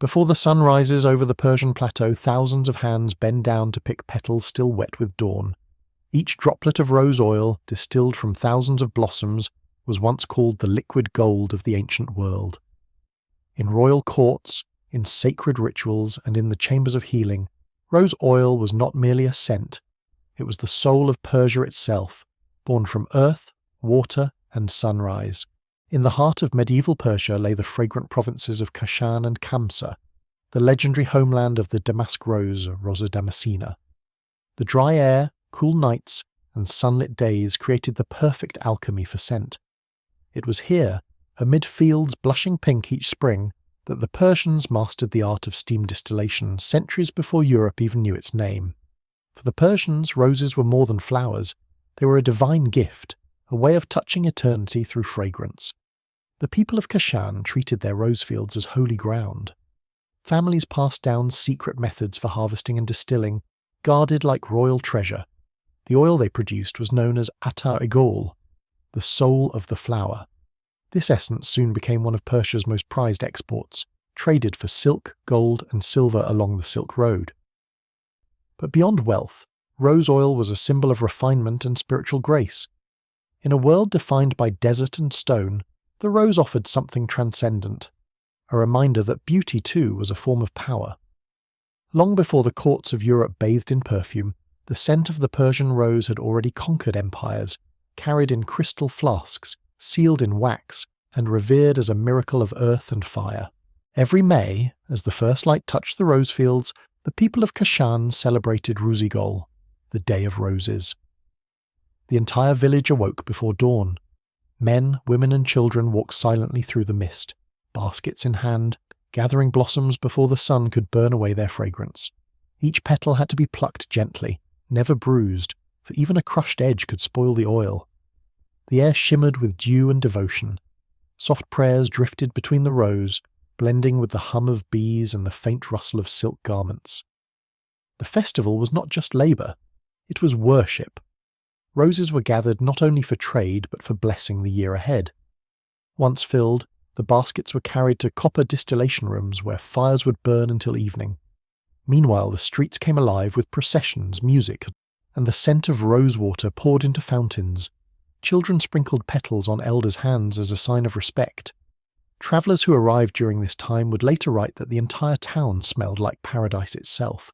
Before the sun rises over the Persian plateau, thousands of hands bend down to pick petals still wet with dawn. Each droplet of rose oil, distilled from thousands of blossoms, was once called the liquid gold of the ancient world. In royal courts, in sacred rituals, and in the chambers of healing, rose oil was not merely a scent. It was the soul of Persia itself, born from earth, water, and sunrise. In the heart of medieval Persia lay the fragrant provinces of Kashan and Kamsa, the legendary homeland of the damask rose, Rosa damascena. The dry air, cool nights, and sunlit days created the perfect alchemy for scent. It was here, amid fields blushing pink each spring, that the Persians mastered the art of steam distillation centuries before Europe even knew its name. For the Persians, roses were more than flowers. They were a divine gift, a way of touching eternity through fragrance. The people of Kashan treated their rose fields as holy ground. Families passed down secret methods for harvesting and distilling, guarded like royal treasure. The oil they produced was known as attar, the soul of the flower. This essence soon became one of Persia's most prized exports, traded for silk, gold, and silver along the Silk Road. But beyond wealth, rose oil was a symbol of refinement and spiritual grace. In a world defined by desert and stone, the rose offered something transcendent, a reminder that beauty too was a form of power. Long before the courts of Europe bathed in perfume, the scent of the Persian rose had already conquered empires, carried in crystal flasks, sealed in wax, and revered as a miracle of earth and fire. Every May, as the first light touched the rose fields, the people of Kashan celebrated Ruzigol, the Day of Roses. The entire village awoke before dawn. Men, women, and children walked silently through the mist, baskets in hand, gathering blossoms before the sun could burn away their fragrance. Each petal had to be plucked gently, never bruised, for even a crushed edge could spoil the oil. The air shimmered with dew and devotion. Soft prayers drifted between the rows, blending with the hum of bees and the faint rustle of silk garments. The festival was not just labour, it was worship. Roses were gathered not only for trade but for blessing the year ahead. Once filled, the baskets were carried to copper distillation rooms where fires would burn until evening. Meanwhile, the streets came alive with processions, music, and the scent of rosewater poured into fountains. Children sprinkled petals on elders' hands as a sign of respect. Travellers who arrived during this time would later write that the entire town smelled like paradise itself.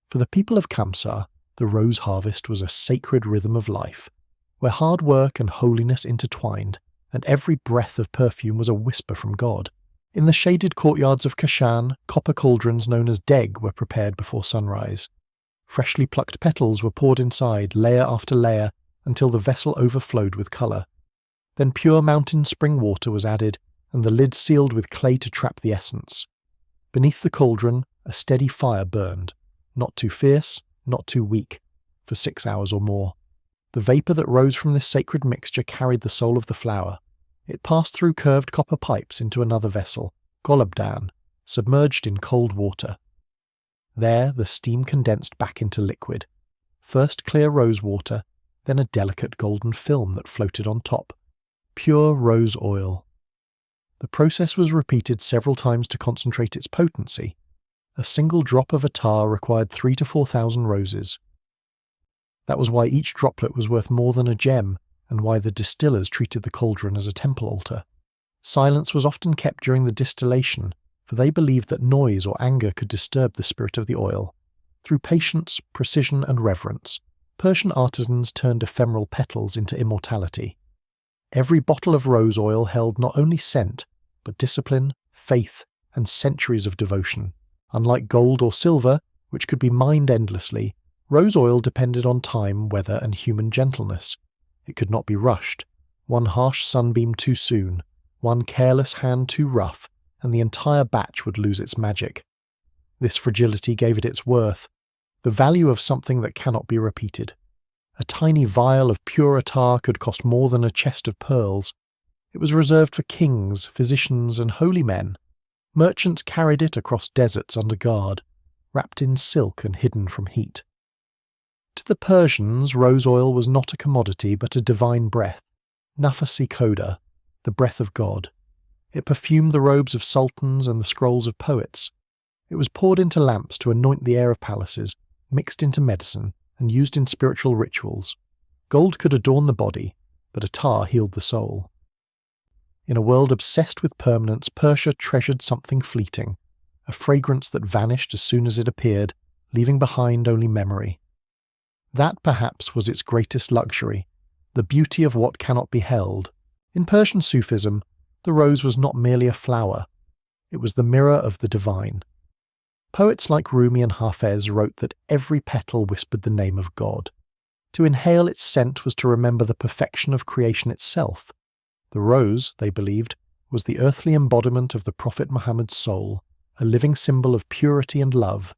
For the people of Kamsa, the rose harvest was a sacred rhythm of life, where hard work and holiness intertwined, and every breath of perfume was a whisper from God. In the shaded courtyards of Kashan, copper cauldrons known as deg were prepared before sunrise. Freshly plucked petals were poured inside, layer after layer, until the vessel overflowed with colour. Then pure mountain spring water was added, and the lid sealed with clay to trap the essence. Beneath the cauldron, a steady fire burned, not too fierce, not too weak, for 6 hours or more. The vapour that rose from this sacred mixture carried the soul of the flower. It passed through curved copper pipes into another vessel, golubdan, submerged in cold water. There the steam condensed back into liquid. First clear rose water, then a delicate golden film that floated on top. Pure rose oil. The process was repeated several times to concentrate its potency. A single drop of attar required 3,000 to 4,000 roses. That was why each droplet was worth more than a gem, and why the distillers treated the cauldron as a temple altar. Silence was often kept during the distillation, for they believed that noise or anger could disturb the spirit of the oil. Through patience, precision, and reverence, Persian artisans turned ephemeral petals into immortality. Every bottle of rose oil held not only scent, but discipline, faith, and centuries of devotion. Unlike gold or silver, which could be mined endlessly, rose oil depended on time, weather, and human gentleness. It could not be rushed. One harsh sunbeam too soon, one careless hand too rough, and the entire batch would lose its magic. This fragility gave it its worth, the value of something that cannot be repeated. A tiny vial of pure attar could cost more than a chest of pearls. It was reserved for kings, physicians, and holy men. Merchants carried it across deserts under guard, wrapped in silk and hidden from heat. To the Persians, rose oil was not a commodity but a divine breath, nafasi koda, the breath of God. It perfumed the robes of sultans and the scrolls of poets. It was poured into lamps to anoint the air of palaces, mixed into medicine, and used in spiritual rituals. Gold could adorn the body, but attar healed the soul. In a world obsessed with permanence, Persia treasured something fleeting, a fragrance that vanished as soon as it appeared, leaving behind only memory. That perhaps was its greatest luxury, the beauty of what cannot be held. In Persian Sufism, the rose was not merely a flower, it was the mirror of the divine. Poets like Rumi and Hafez wrote that every petal whispered the name of God. To inhale its scent was to remember the perfection of creation itself. The rose, they believed, was the earthly embodiment of the Prophet Muhammad's soul, a living symbol of purity and love.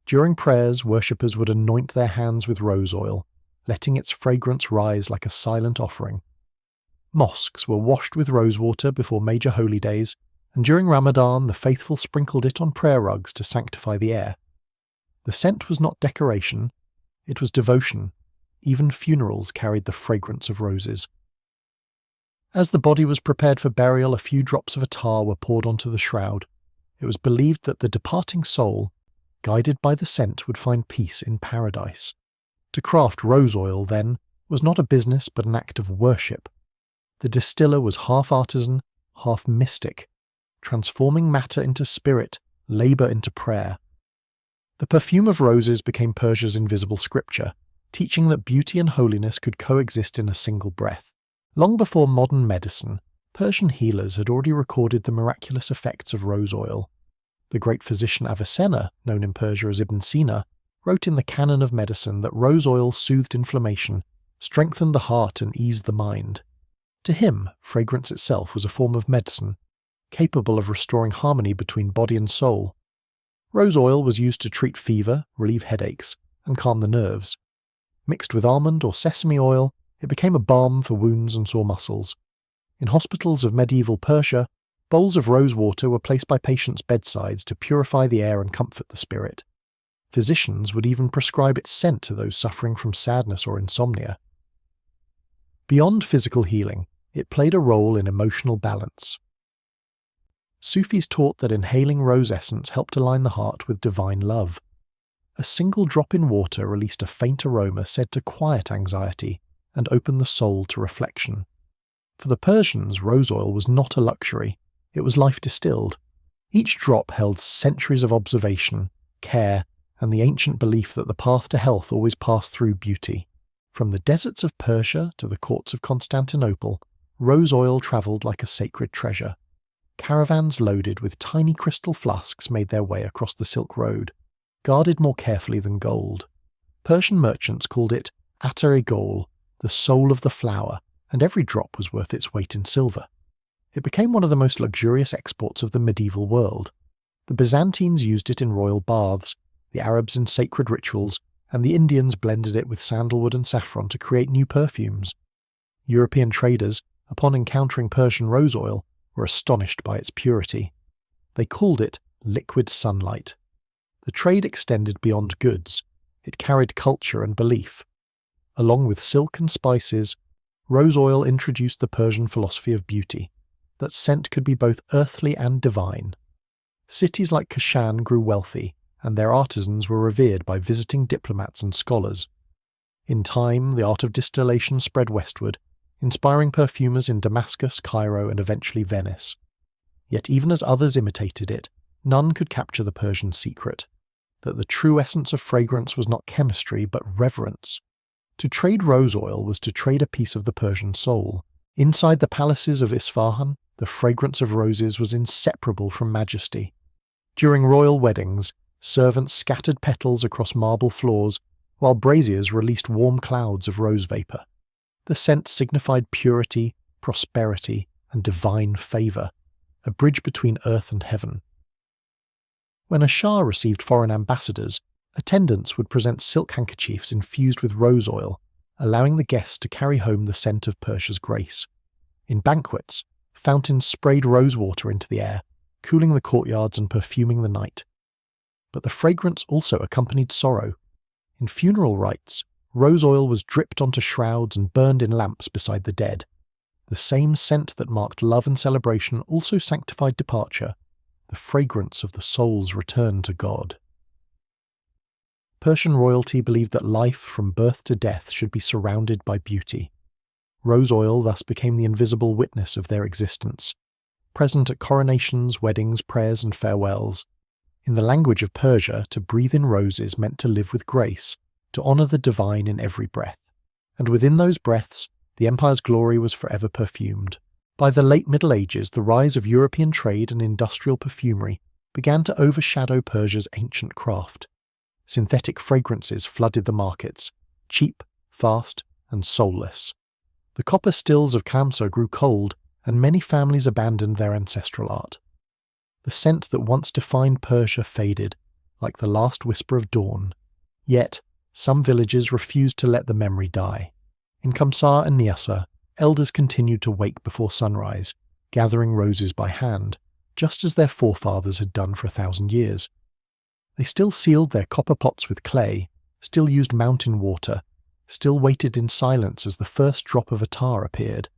During prayers, worshippers would anoint their hands with rose oil, letting its fragrance rise like a silent offering. Mosques were washed with rosewater before major holy days, and during Ramadan the faithful sprinkled it on prayer rugs to sanctify the air. The scent was not decoration, it was devotion. Even funerals carried the fragrance of roses. As the body was prepared for burial, a few drops of attar were poured onto the shroud. It was believed that the departing soul, guided by the scent, would find peace in paradise. To craft rose oil, then, was not a business but an act of worship. The distiller was half artisan, half mystic, transforming matter into spirit, labour into prayer. The perfume of roses became Persia's invisible scripture, teaching that beauty and holiness could coexist in a single breath. Long before modern medicine, Persian healers had already recorded the miraculous effects of rose oil. The great physician Avicenna, known in Persia as Ibn Sina, wrote in the Canon of Medicine that rose oil soothed inflammation, strengthened the heart and eased the mind. To him, fragrance itself was a form of medicine, capable of restoring harmony between body and soul. Rose oil was used to treat fever, relieve headaches, and calm the nerves. Mixed with almond or sesame oil, it became a balm for wounds and sore muscles. In hospitals of medieval Persia, bowls of rose water were placed by patients' bedsides to purify the air and comfort the spirit. Physicians would even prescribe its scent to those suffering from sadness or insomnia. Beyond physical healing, it played a role in emotional balance. Sufis taught that inhaling rose essence helped align the heart with divine love. A single drop in water released a faint aroma said to quiet anxiety and open the soul to reflection. For the Persians, rose oil was not a luxury, it was life distilled. Each drop held centuries of observation, care, and the ancient belief that the path to health always passed through beauty. From the deserts of Persia to the courts of Constantinople, rose oil travelled like a sacred treasure. Caravans loaded with tiny crystal flasks made their way across the Silk Road, guarded more carefully than gold. Persian merchants called it attar, the soul of the flower, and every drop was worth its weight in silver. It became one of the most luxurious exports of the medieval world. The Byzantines used it in royal baths, the Arabs in sacred rituals, and the Indians blended it with sandalwood and saffron to create new perfumes. European traders, upon encountering Persian rose oil, were astonished by its purity. They called it liquid sunlight. The trade extended beyond goods. It carried culture and belief. Along with silk and spices, rose oil introduced the Persian philosophy of beauty, that scent could be both earthly and divine. Cities like Kashan grew wealthy, and their artisans were revered by visiting diplomats and scholars. In time, the art of distillation spread westward, inspiring perfumers in Damascus, Cairo, and eventually Venice. Yet even as others imitated it, none could capture the Persian secret, that the true essence of fragrance was not chemistry but reverence. To trade rose oil was to trade a piece of the Persian soul. Inside the palaces of Isfahan, the fragrance of roses was inseparable from majesty. During royal weddings, servants scattered petals across marble floors, while braziers released warm clouds of rose vapour. The scent signified purity, prosperity, and divine favour, a bridge between earth and heaven. When a Shah received foreign ambassadors, attendants would present silk handkerchiefs infused with rose oil, allowing the guests to carry home the scent of Persia's grace. In banquets, fountains sprayed rose water into the air, cooling the courtyards and perfuming the night. But the fragrance also accompanied sorrow. In funeral rites, rose oil was dripped onto shrouds and burned in lamps beside the dead. The same scent that marked love and celebration also sanctified departure. the fragrance of the soul's return to God. Persian royalty believed that life from birth to death should be surrounded by beauty. Rose oil thus became the invisible witness of their existence, present at coronations, weddings, prayers, and farewells. In the language of Persia, to breathe in roses meant to live with grace, to honour the divine in every breath. And within those breaths, the empire's glory was forever perfumed. By the late Middle Ages, the rise of European trade and industrial perfumery began to overshadow Persia's ancient craft. Synthetic fragrances flooded the markets, cheap, fast, and soulless. The copper stills of Kamsa grew cold, and many families abandoned their ancestral art. The scent that once defined Persia faded, like the last whisper of dawn. Yet, some villages refused to let the memory die. In Kamsa and Nyasa, elders continued to wake before sunrise, gathering roses by hand, just as their forefathers had done for 1,000 years. They still sealed their copper pots with clay, still used mountain water, still waited in silence as the first drop of attar appeared,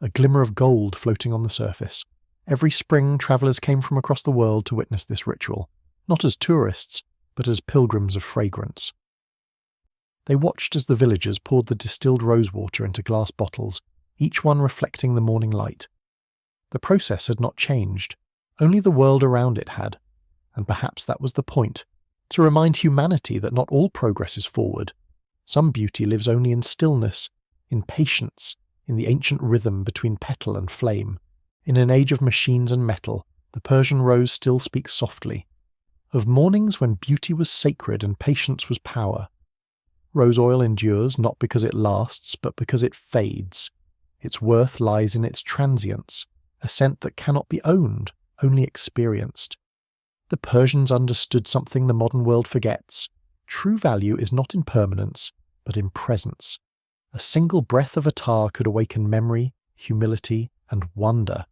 a glimmer of gold floating on the surface. Every spring, travellers came from across the world to witness this ritual, not as tourists, but as pilgrims of fragrance. They watched as the villagers poured the distilled rosewater into glass bottles, each one reflecting the morning light. The process had not changed, only the world around it had, and perhaps that was the point, to remind humanity that not all progress is forward. Some beauty lives only in stillness, in patience, in the ancient rhythm between petal and flame. In an age of machines and metal, the Persian rose still speaks softly, of mornings when beauty was sacred and patience was power. Rose oil endures not because it lasts, but because it fades. Its worth lies in its transience, a scent that cannot be owned, only experienced. The Persians understood something the modern world forgets. True value is not in permanence, but in presence. A single breath of attar could awaken memory, humility, and wonder.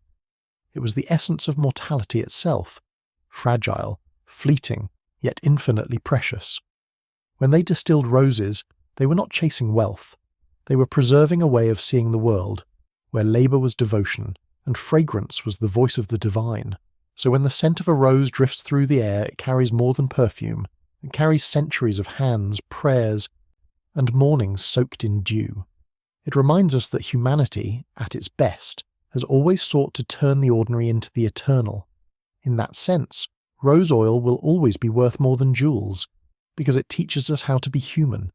It was the essence of mortality itself, fragile, fleeting, yet infinitely precious. When they distilled roses, they were not chasing wealth. They were preserving a way of seeing the world, where labour was devotion, and fragrance was the voice of the divine. So when the scent of a rose drifts through the air, it carries more than perfume. It carries centuries of hands, prayers, and mornings soaked in dew. It reminds us that humanity, at its best, has always sought to turn the ordinary into the eternal. In that sense, rose oil will always be worth more than jewels, because it teaches us how to be human,